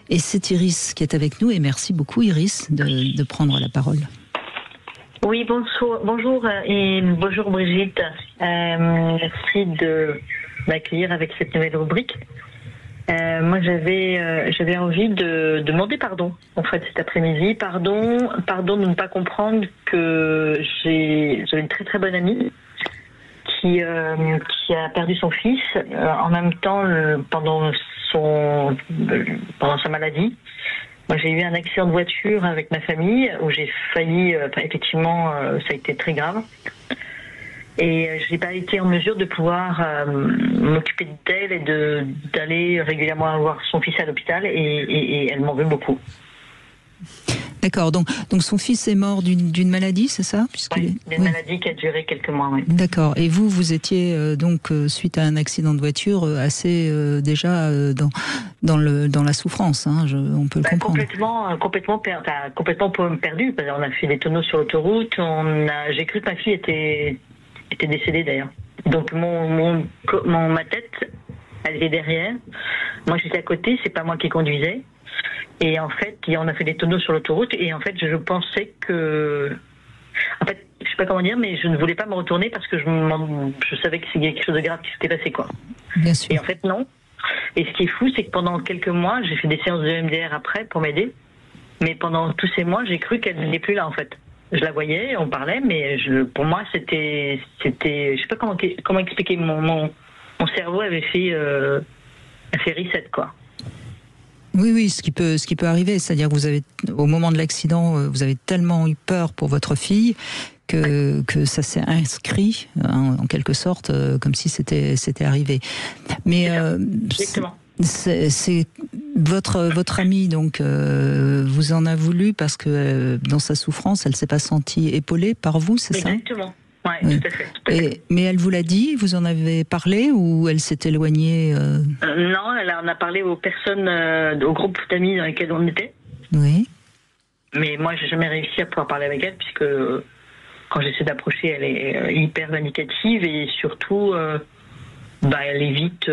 Et c'est Iris qui est avec nous, et merci beaucoup Iris de prendre la parole. Oui, bonjour et bonjour Brigitte. Merci de m'accueillir avec cette nouvelle rubrique. Moi, j'avais envie de demander pardon, en fait, cet après-midi. Pardon de ne pas comprendre que j'avais une très très bonne amie qui a perdu son fils en même temps pendant sa maladie. Moi, j'ai eu un accident de voiture avec ma famille où j'ai failli, effectivement, ça a été très grave. Et je n'ai pas été en mesure de pouvoir m'occuper d'elle et d'aller régulièrement voir son fils à l'hôpital et elle m'en veut beaucoup. D'accord, donc son fils est mort d'une maladie, c'est ça? Oui, d'une maladie qui a duré quelques mois, oui. D'accord, et vous étiez donc, suite à un accident de voiture, assez déjà dans la souffrance, hein, on peut le comprendre. Complètement perdu. On a fait des tonneaux sur l'autoroute, j'ai cru que ma fille était décédée d'ailleurs. Donc ma tête, elle était derrière. Moi j'étais à côté, c'est pas moi qui conduisais. Et en fait, on a fait des tonneaux sur l'autoroute et en fait, je pensais que... En fait, je sais pas comment dire, mais je ne voulais pas me retourner parce que je savais que c'était quelque chose de grave qui s'était passé, quoi. Bien sûr. Et en fait, non. Et ce qui est fou, c'est que pendant quelques mois, j'ai fait des séances de MDR après pour m'aider. Mais pendant tous ces mois, j'ai cru qu'elle n'est plus là, en fait. Je la voyais, on parlait, mais pour moi, c'était, je sais pas comment expliquer. Mon cerveau avait fait reset, quoi. Oui, ce qui peut arriver, c'est-à-dire que vous avez, au moment de l'accident, vous avez tellement eu peur pour votre fille que ça s'est inscrit, en quelque sorte, comme si c'était arrivé. Mais exactement. C'est votre amie, donc vous en a voulu parce que dans sa souffrance, elle s'est pas sentie épaulée par vous, c'est ça? Exactement. Oui, tout à fait. Mais elle vous l'a dit, vous en avez parlé ou elle s'est éloignée Non, on a parlé aux personnes, au groupe d'amis dans lesquels on était. Oui. Mais moi, j'ai jamais réussi à pouvoir parler avec elle puisque quand j'essaie d'approcher, elle est hyper vindicative et surtout, elle évite.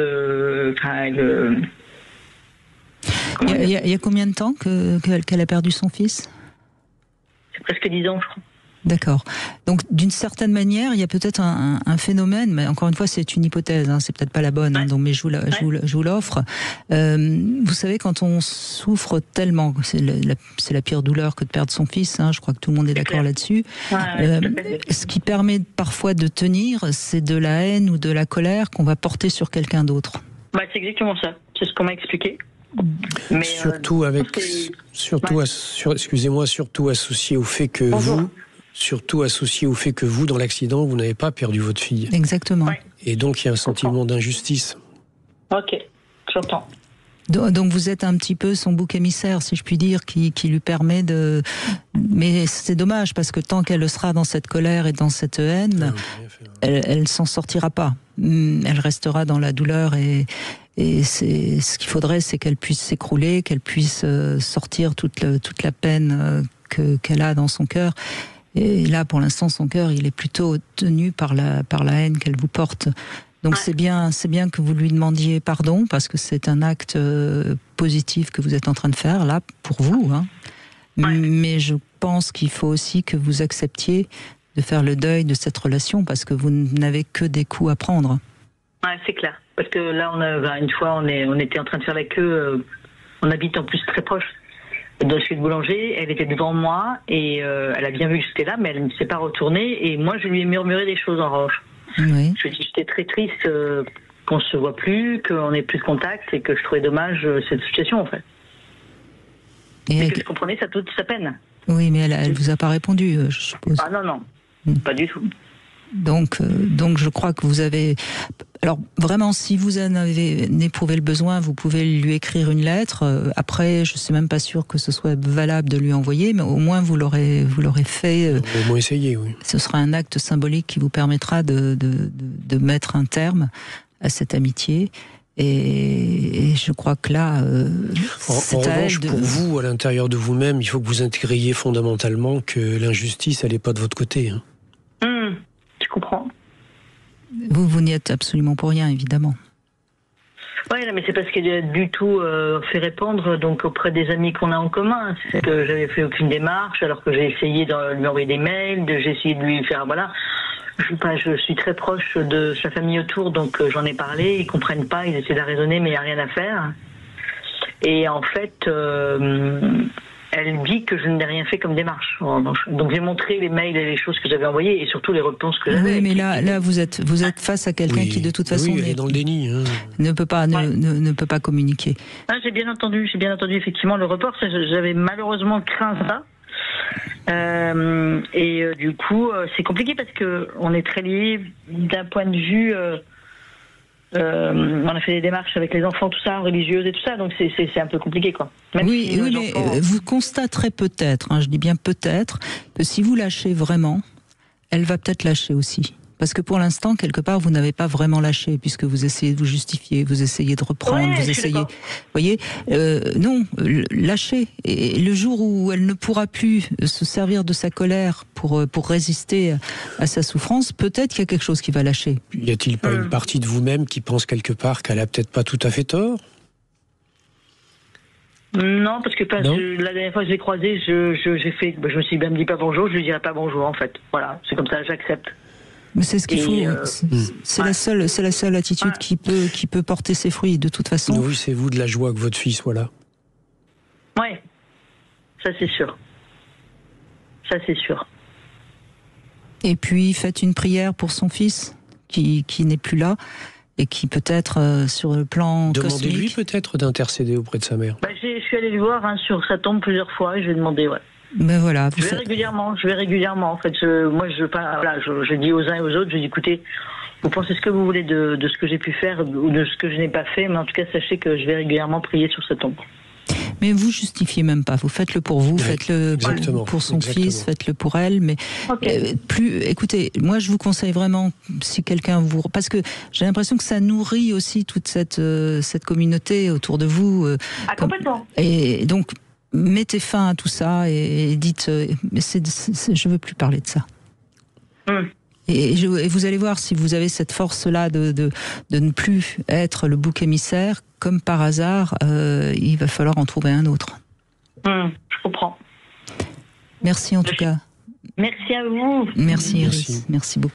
Il y a combien de temps qu'elle a perdu son fils? C'est presque 10 ans, je crois. D'accord. Donc, d'une certaine manière, il y a peut-être un phénomène, mais encore une fois, c'est une hypothèse, hein, c'est peut-être pas la bonne, hein, donc, mais je vous l'offre. Vous savez, quand on souffre tellement, c'est la pire douleur que de perdre son fils, hein, je crois que tout le monde est d'accord là-dessus. Ce qui permet parfois de tenir, c'est de la haine ou de la colère qu'on va porter sur quelqu'un d'autre. C'est exactement ça. C'est ce qu'on m'a expliqué. Mais surtout associé au fait que vous, dans l'accident, vous n'avez pas perdu votre fille. Exactement. Ouais. Et donc, il y a un sentiment d'injustice. Ok, j'entends. Donc vous êtes un petit peu son bouc émissaire, si je puis dire, qui lui permet de... Mais c'est dommage, parce que tant qu'elle sera dans cette colère et dans cette haine, elle s'en sortira pas. Elle restera dans la douleur et c'est ce qu'il faudrait, c'est qu'elle puisse s'écrouler, qu'elle puisse sortir toute la peine qu'elle a dans son cœur. Et là, pour l'instant, son cœur, il est plutôt tenu par la haine qu'elle vous porte. Donc c'est bien que vous lui demandiez pardon, parce que c'est un acte positif que vous êtes en train de faire, là, pour vous. Hein. Mais je pense qu'il faut aussi que vous acceptiez de faire le deuil de cette relation, parce que vous n'avez que des coups à prendre. Ouais, c'est clair. Parce que là, une fois, on était en train de faire la queue, on habite en plus très proche de chez le boulanger, elle était devant moi, et elle a bien vu que j'étais là, mais elle ne s'est pas retournée, et moi, je lui ai murmuré des choses en revanche. Oui. Je lui ai dit que j'étais très triste qu'on se voit plus, qu'on n'ait plus de contact, et que je trouvais dommage cette situation, en fait. Et que je comprenais toute sa peine. Oui, mais elle vous a pas répondu, je suppose. Ah non, pas du tout. Donc je crois que vous avez... Alors vraiment, si vous en avez éprouvé le besoin, vous pouvez lui écrire une lettre. Après, je suis même pas sûre que ce soit valable de lui envoyer, mais au moins vous l'aurez fait. Au moins essayé, oui. Ce sera un acte symbolique qui vous permettra de mettre un terme à cette amitié. Et je crois que là, en revanche, pour vous, à l'intérieur de vous-même, il faut que vous intégriez fondamentalement que l'injustice, elle n'est pas de votre côté. Hein. Je comprends. Vous n'y êtes absolument pour rien, évidemment. Oui, mais c'est parce qu'il a du tout fait répandre donc auprès des amis qu'on a en commun. C'est que j'avais fait aucune démarche, alors que j'ai essayé de lui envoyer des mails, j'ai essayé de lui faire voilà. Je suis très proche de sa famille autour, donc j'en ai parlé. Ils comprennent pas, ils essaient de la raisonner, mais il y a rien à faire. Et en fait, elle dit que je n'ai rien fait comme démarche. Donc j'ai montré les mails et les choses que j'avais envoyées et surtout les réponses que j'avais. Oui, mais là vous êtes face à quelqu'un qui de toute façon elle est dans le déni. Ne peut pas communiquer. Ah, j'ai bien entendu effectivement le report. J'avais malheureusement craint ça. Du coup, c'est compliqué parce que on est très liés d'un point de vue. On a fait des démarches avec les enfants, tout ça, religieuses et tout ça, donc c'est un peu compliqué, quoi. Même oui, si mais vous constaterez peut-être, je dis bien peut-être, que si vous lâchez vraiment, elle va peut-être lâcher aussi. Parce que pour l'instant, quelque part, vous n'avez pas vraiment lâché, puisque vous essayez de vous justifier, vous essayez de reprendre, vous essayez... Vous voyez, non, lâchez. Et le jour où elle ne pourra plus se servir de sa colère pour résister à sa souffrance, peut-être qu'il y a quelque chose qui va lâcher. Y a-t-il pas une partie de vous-même qui pense quelque part qu'elle a peut-être pas tout à fait tort ? Non, parce que la dernière fois que je l'ai croisée, j'ai fait, je me suis bien dit pas bonjour, je lui dirai pas bonjour en fait. Voilà, c'est comme ça, j'accepte. Mais c'est ce qu'il faut. C'est la seule attitude qui peut porter ses fruits de toute façon. Nourrissez-vous de la joie que votre fils soit là. Ouais, ça c'est sûr. Ça c'est sûr. Et puis faites une prière pour son fils qui n'est plus là et qui peut-être sur le plan cosmique. Demandez-lui peut-être d'intercéder auprès de sa mère. Je suis allée le voir sur sa tombe plusieurs fois et je lui ai demandé, Ben voilà. Je vais régulièrement. En fait, je dis aux uns et aux autres, je dis écoutez, vous pensez ce que vous voulez de ce que j'ai pu faire ou de ce que je n'ai pas fait, mais en tout cas sachez que je vais régulièrement prier sur sa tombe. Mais vous justifiez même pas. Vous faites-le pour vous, faites-le pour son fils, faites-le pour elle. Mais écoutez, moi je vous conseille vraiment, si quelqu'un vous, parce que j'ai l'impression que ça nourrit aussi toute cette communauté autour de vous. Complètement. Et donc mettez fin à tout ça et dites, je veux plus parler de ça. Et vous allez voir si vous avez cette force-là de ne plus être le bouc émissaire, comme par hasard, il va falloir en trouver un autre. Je comprends. Merci en tout cas. Merci à vous. Merci Iris. Merci beaucoup.